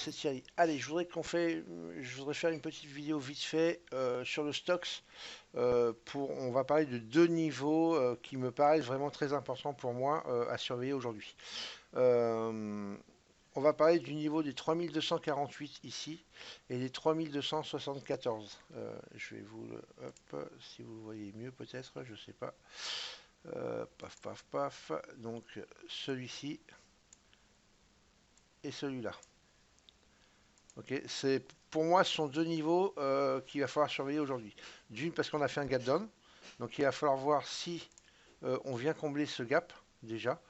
c'est Thierry. Allez, je voudrais faire une petite vidéo vite fait sur le Stoxx. On va parler de deux niveaux qui me paraissent vraiment très importants pour moi à surveiller aujourd'hui. Euh, on va parler du niveau des 3248 ici et des 3274. Je vais vous le, hop, si vous voyez mieux peut-être, je sais pas. Paf, paf, paf. Donc celui-ci et celui-là. Ok, pour moi, ce sont deux niveaux qu'il va falloir surveiller aujourd'hui. D'une, parce qu'on a fait un gap down, donc il va falloir voir si on vient combler ce gap déjà,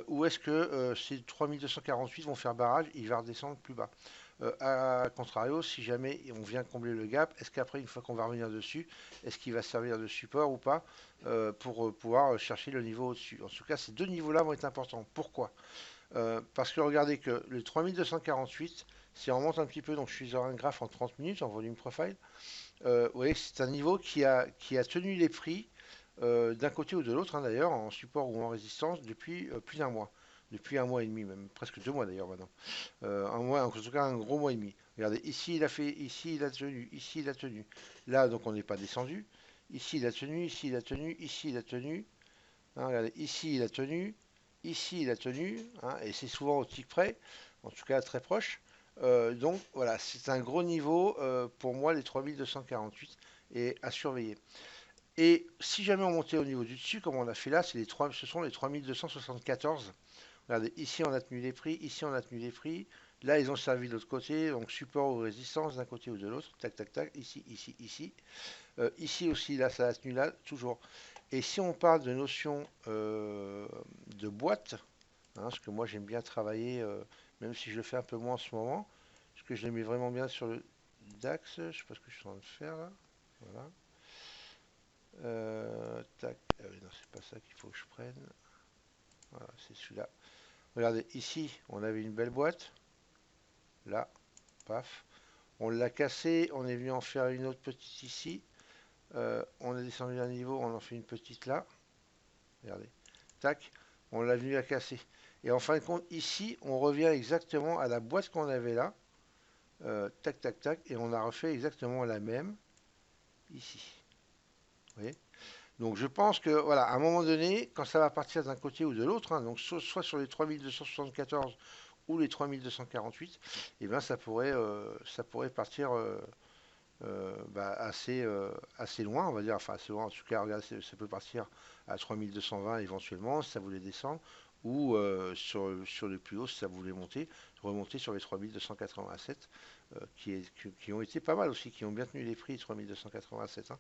ou est-ce que ces 3248 vont faire barrage, il va redescendre plus bas. À contrario, si jamais on vient combler le gap, est-ce qu'après, une fois qu'on va revenir dessus, est-ce qu'il va servir de support ou pas pour pouvoir chercher le niveau au-dessus. En tout cas, ces deux niveaux-là vont être importants. Pourquoi? Parce que regardez que le 3248, si on remonte un petit peu, donc je suis sur un graphe en 30 minutes en volume profile, vous voyez que c'est un niveau qui a tenu les prix d'un côté ou de l'autre, hein, d'ailleurs, en support ou en résistance depuis plus d'un mois. Depuis un mois et demi, même presque 2 mois d'ailleurs maintenant. Un mois, en tout cas un gros mois et demi. Regardez, ici il a fait, ici il a tenu, ici il a tenu. Là donc on n'est pas descendu. Ici il a tenu, ici il a tenu, ici il a tenu. Hein, regardez, ici il a tenu, ici il a tenu, hein, et c'est souvent au tick près, en tout cas très proche. Donc voilà, c'est un gros niveau pour moi, les 3248 et à surveiller. Et si jamais on montait au niveau du dessus, comme on a fait là, ce sont les 3274. Regardez, ici on a tenu les prix, ici on a tenu les prix. Là, ils ont servi de l'autre côté, donc support ou résistance d'un côté ou de l'autre. Tac, tac, tac, ici, ici, ici. Ici aussi, là, ça a tenu là, toujours. Et si on parle de notion de boîte, hein, parce que moi j'aime bien travailler, même si je le fais un peu moins en ce moment, parce que je le mets vraiment bien sur le DAX, je sais pas ce que je suis en train de faire là. Voilà. Tac, ah oui, non, c'est pas ça qu'il faut que je prenne. Voilà, c'est celui-là. Regardez, ici, on avait une belle boîte. Là, paf. On l'a cassé, on est venu en faire une autre petite ici. On a descendu d'un niveau, on en fait une petite là. Regardez. Tac. On l'a venu à casser. Et en fin de compte, ici, on revient exactement à la boîte qu'on avait là. Tac, tac, tac. Et on a refait exactement la même ici. Vous voyez? Donc je pense que, voilà, à un moment donné, quand ça va partir d'un côté ou de l'autre, hein, donc soit sur les 3274 ou les 3248, et bien ça pourrait partir assez loin, on va dire, enfin assez loin, en tout cas, regardez, ça peut partir à 3220 éventuellement, si ça voulait descendre, ou sur le plus haut, si ça voulait remonter sur les 3287, qui ont été pas mal aussi, qui ont bien tenu les prix, 3287. Hein.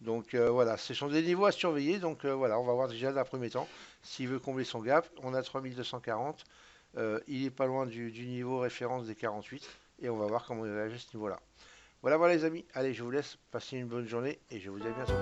Donc voilà, ce sont des niveaux à surveiller, donc voilà, on va voir déjà dans un premier temps, s'il veut combler son gap, on a 3240, il est pas loin du niveau référence des 48, et on va voir comment il réagit à ce niveau-là. Voilà, voilà les amis. Allez, je vous laisse passer une bonne journée et je vous dis à bientôt.